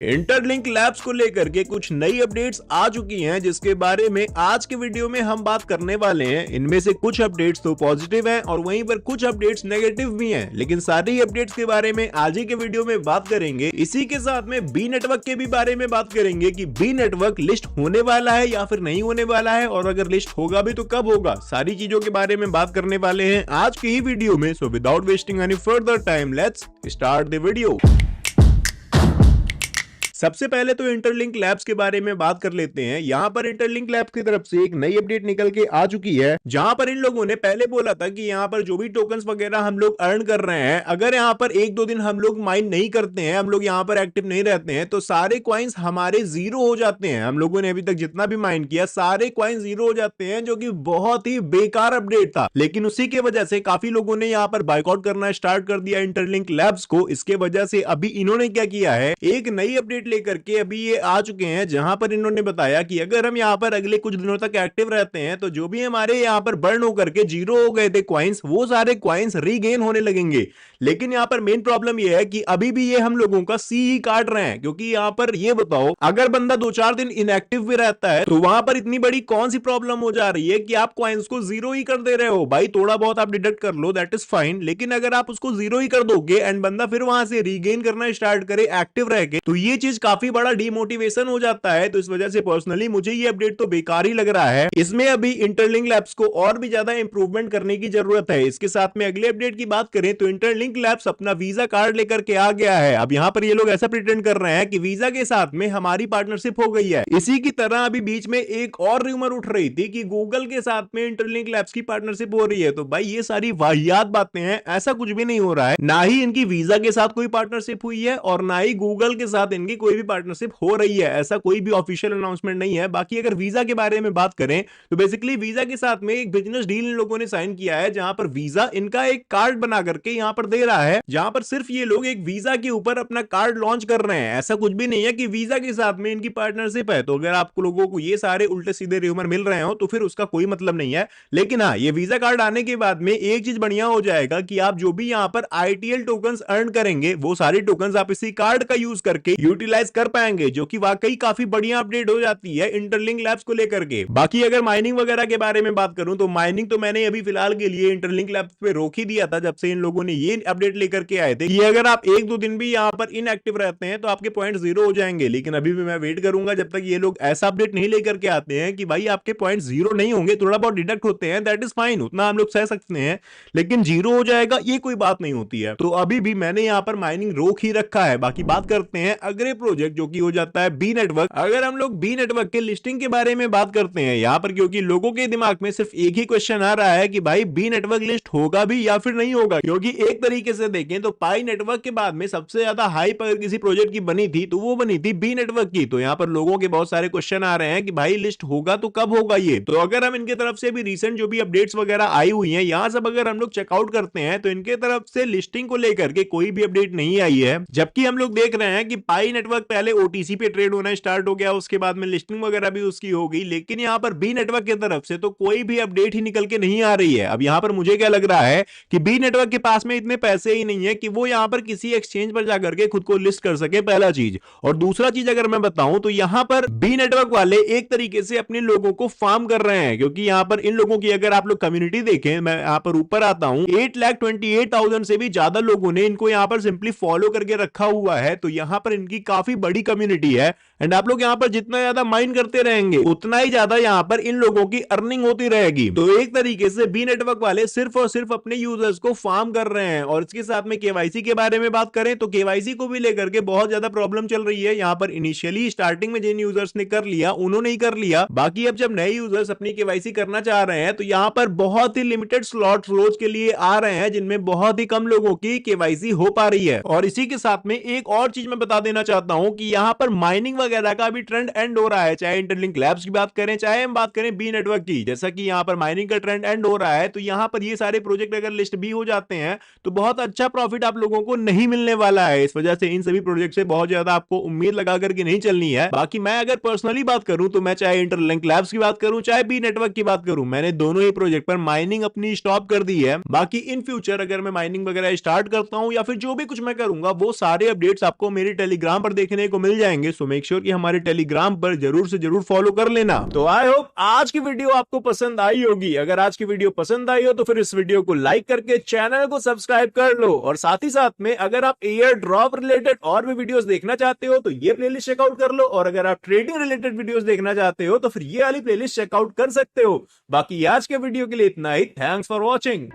Interlink labs को लेकर के कुछ नई अपडेट्स आ चुकी हैं जिसके बारे में आज के वीडियो में हम बात करने वाले हैं। इनमें से कुछ अपडेट्स तो पॉजिटिव हैं और वहीं पर कुछ अपडेट्स नेगेटिव भी हैं, लेकिन सारी अपडेट्स के बारे में आज ही के वीडियो में बात करेंगे। इसी के साथ में बी नेटवर्क के भी बारे में बात करेंगे कि बी नेटवर्क लिस्ट होने वाला है या फिर नहीं होने वाला है, और अगर लिस्ट होगा भी तो कब होगा। सारी चीजों के बारे में बात करने वाले हैं आज की ही वीडियो में। So without wasting any further time let's start the video. सबसे पहले तो इंटरलिंक लैब्स के बारे में बात कर लेते हैं। यहाँ पर इंटरलिंक लैब्स की तरफ से एक नई अपडेट निकल के आ चुकी है, जहां पर इन लोगों ने पहले बोला था कि यहाँ पर जो भी टोकन्स वगैरह हम लोग अर्न कर रहे हैं, अगर यहाँ पर एक दो दिन हम लोग माइन नहीं करते हैं, हम लोग यहाँ पर एक्टिव नहीं रहते हैं, तो सारे क्वाइंस हमारे जीरो हो जाते हैं। हम लोगों ने अभी तक जितना भी माइन किया सारे क्वाइंस जीरो हो जाते हैं, जो कि बहुत ही बेकार अपडेट था। लेकिन उसी के वजह से काफी लोगों ने यहाँ पर बाइकआउट करना स्टार्ट कर दिया इंटरलिंक लैब्स को। इसके वजह से अभी इन्होंने क्या किया है, एक नई अपडेट लेकर के अभी ये आ चुके हैं, जहां पर इन्होंने बताया कि अगर हम यहां पर अगले कुछ दिनों तक एक्टिव रहते हैं तो जो भी हमारे यहां पर बर्न होकर के जीरो हो गए थे क्वाइंस, वो सारे क्वाइंस रीगेन होने लगेंगे। लेकिन यहां पर मेन प्रॉब्लम ये है कि अभी भी ये हम लोगों का सी ही काट रहे हैं, क्योंकि यहां पर ये बताओ, अगर बंदा 2-4 दिन इनएक्टिव भी रहता है तो वहां पर इतनी बड़ी कौन सी प्रॉब्लम हो जा रही है कि आप क्वाइंस को जीरो ही कर दे रहे हो। भाई थोड़ा बहुत आप डिडक्ट कर लो, दैट इज फाइन, लेकिन अगर आप उसको जीरो ही कर दोगे एंड बंदा फिर वहां से रीगेन करना स्टार्ट करे एक्टिव रह के, तो ये चीज काफी बड़ा डीमोटिवेशन हो जाता है। तो इस वजह से पर्सनली मुझे ये अपडेट तो बेकार ही लग रहा है। इसमें अभी इंटरलिंक लैब्स को और भी ज्यादा इंप्रूवमेंट करने की जरूरत है। इसके साथ में अगले अपडेट की बात करें तो इंटरलिंक लैब्स अपना वीजा कार्ड लेकर के आ गया है। अब यहां पर ये लोग ऐसा प्रिटेंड कर रहे हैं कि वीजा के साथ में हमारी पार्टनरशिप हो गई है। इसी की तरह अभी बीच में एक और रूमर उठ रही थी कि गूगल के साथ में इंटरलिंक लैब्स की पार्टनरशिप हो रही है। तो भाई ये सारी वाहियात बातें हैं, ऐसा कुछ भी नहीं हो रहा है। ना ही इनकी वीजा के साथ कोई पार्टनरशिप हुई है और ना ही गूगल के साथ इनकी कोई भी पार्टनरशिप हो रही है। ऐसा कोई भी ऑफिशियल अनाउंसमेंट नहीं है। बाकी अगर वीजा के बारे में बात करें तो बेसिकली वीजा के साथ में एक बिजनेस डील इन लोगों ने साइन किया है, जहां पर वीजा इनका एक कार्ड बना करके यहां पर दे रहा है, जहां पर सिर्फ ये लोग एक वीजा के ऊपर अपना कार्ड लॉन्च कर रहे हैं। ऐसा कुछ भी नहीं है कि वीजा के साथ में इनकी पार्टनरशिप है। तो अगर आप लोगों को ये सारे उल्टे सीधे रूमर मिल रहे हो तो फिर उसका कोई मतलब नहीं है। लेकिन हाँ, ये वीजा कार्ड आने के बाद में एक चीज बढ़िया हो जाएगा कि आप जो भी यहां पर आईटीएल टोकन्स अर्न करेंगे, वो सारे टोकन्स आप इसी कार्ड का यूज करके यूटिलाइज कर पाएंगे, जो कि वाकई काफी बढ़िया अपडेट हो जाती है इंटरलिंक लैब्स को लेकर के। बाकी अगर माइनिंग वगैरह के बारे में बात करूं तो माइनिंग तो मैंने अभी फिलहाल के लिए इंटरलिंक लैब्स पे रोक ही दिया था, जब से इन लोगों ने ये अपडेट लेकर के आए थे कि अगर आप एक दो दिन भी यहां पर इनएक्टिव रहते हैं तो आपके पॉइंट जीरो हो जाएंगे। लेकिन अभी भी मैं वेट करूंगा जब तक ये लोग ऐसा अपडेट नहीं लेकर के आते हैं कि भाई आपके पॉइंट जीरो नहीं होंगे, थोड़ा बहुत डिडक्ट होते हैं, दैट इज फाइन, उतना हम लोग सह सकते हैं, लेकिन जीरो हो जाएगा ये कोई बात नहीं होती है। तो अभी भी मैंने यहां पर माइनिंग रोक ही रखा है। बाकी बात करते हैं अगले प्रोजेक्ट, जो कि हो जाता है बी नेटवर्क। अगर हम लोग बी नेटवर्क के लिस्टिंग के बारे में बात करते हैं यहां पर, क्योंकि लोगों के दिमाग में सिर्फ एक ही क्वेश्चन आ रहा है कि भाई बी नेटवर्क लिस्ट होगा भी या फिर नहीं होगा। क्योंकि एक तरीके से देखें तो पाई नेटवर्क के बाद में सबसे ज्यादा हाइप अगर किसी प्रोजेक्ट की बनी थी तो वो बनी थी बी नेटवर्क की। तो यहां पर लोगों के बहुत सारे क्वेश्चन आ रहे हैं कि भाई लिस्ट होगा तो कब होगा ये। तो अगर हम इनके तरफ से भी रिसेंट जो भी अपडेट्स वगैरह आई हुई हैं यहां सब अगर हम लोग चेकआउट करते हैं तो इनके तरफ से लिस्टिंग को लेकर के कोई भी अपडेट नहीं आई है। जबकि हम लोग देख रहे हैं कि पाई नेटवर्क पहले ओटीसी पे ट्रेड होना स्टार्ट हो गया, उसके बाद में लिस्टिंग वगैरह भी उसकी हो गई, लेकिन यहां पर बी नेटवर्क की तरफ से तो कोई भी अपडेट ही निकल के नहीं आ रही है। अब यहां पर मुझे क्या लग रहा है कि बी नेटवर्क के पास में इतने पैसे ही नहीं है कि वो यहां पर किसी एक्सचेंज पर जाकर के खुद को लिस्ट कर सके, पहला चीज। और दूसरा चीज अगर मैं बताऊं तो यहां पर बी नेटवर्क वाले एक तरीके से अपने लोगों को फार्म कर रहे हैं, क्योंकि यहां पर इन लोगों की अगर आप लोग कम्युनिटी देखें, मैं यहां पर ऊपर आता हूं, 8,28,000 से भी ज्यादा लोगों ने इनको यहां पर सिंपली फॉलो करके रखा हुआ है। तो यहां पर इनकी काफी बड़ी कम्युनिटी है एंड आप लोग यहां पर जितना ज्यादा माइन करते रहेंगे उतना ही ज्यादा यहां पर इन लोगों की अर्निंग होती रहेगी। तो एक तरीके से बी नेटवर्क वाले सिर्फ और सिर्फ अपने यूजर्स को फार्म कर रहे हैं। और इसके साथ में केवाईसी के बारे में बात करें तो केवाईसी को भी लेकर के बहुत ज्यादा प्रॉब्लम चल रही है। यहां पर इनिशियली स्टार्टिंग में जिन यूजर्स ने कर लिया उन्होंने ही कर लिया, बाकी अब जब नए यूजर्स अपनी केवाईसी करना चाह रहे हैं तो यहां पर बहुत ही लिमिटेड स्लॉट्स रोज के लिए आ रहे हैं, जिनमें बहुत ही कम लोगों की केवाईसी हो पा रही है। और इसी के साथ में एक और चीज मैं बता देना चाहता हूं कि यहां पर माइनिंग वगैरह का भी ट्रेंड एंड हो रहा है, चाहे इंटरलिंक लैब्स की बात करें, चाहे हम बात करें बी नेटवर्क की। जैसा कि यहाँ पर माइनिंग का ट्रेंड एंड हो रहा है, तो यहाँ पर ये सारे प्रोजेक्ट अगर लिस्ट भी हो जाते हैं तो बहुत अच्छा प्रॉफिट आप लोगों को नहीं मिलने वाला है। इस वजह से इन सभी प्रोजेक्ट से बहुत ज्यादा आपको उम्मीद लगा करके नहीं चलनी है। बाकी मैं अगर पर्सनली बात करूं तो मैं चाहे इंटरलिंक लैब्स की बात करूं चाहे बी नेटवर्क की बात करूं, मैंने दोनों ही प्रोजेक्ट पर माइनिंग अपनी स्टॉप कर दी है। बाकी इन फ्यूचर अगर मैं माइनिंग वगैरह स्टार्ट करता हूं या फिर जो भी कुछ मैं करूंगा वो सारे अपडेट्स आपको मेरे टेलीग्राम पर देखने को मिल जाएंगे। सो मेक श्योर कि हमारे टेलीग्राम पर जरूर से जरूर फॉलो कर लेना। तो आई होप आज की वीडियो आपको पसंद आई होगी। अगर आज की वीडियो पसंद आई हो तो फिर इस वीडियो को लाइक करके चैनल को सब्सक्राइब कर लो, और साथ ही साथ में अगर आप एयर ड्रॉप रिलेटेड और भी वीडियोस देखना चाहते हो तो ये प्लेलिस्ट चेकआउट कर लो, और अगर आप ट्रेडिंग रिलेटेड वीडियोस देखना चाहते हो तो फिर ये वाली प्लेलिस्ट चेकआउट कर सकते हो। बाकी आज के वीडियो के लिए इतना ही। Thanks for watching.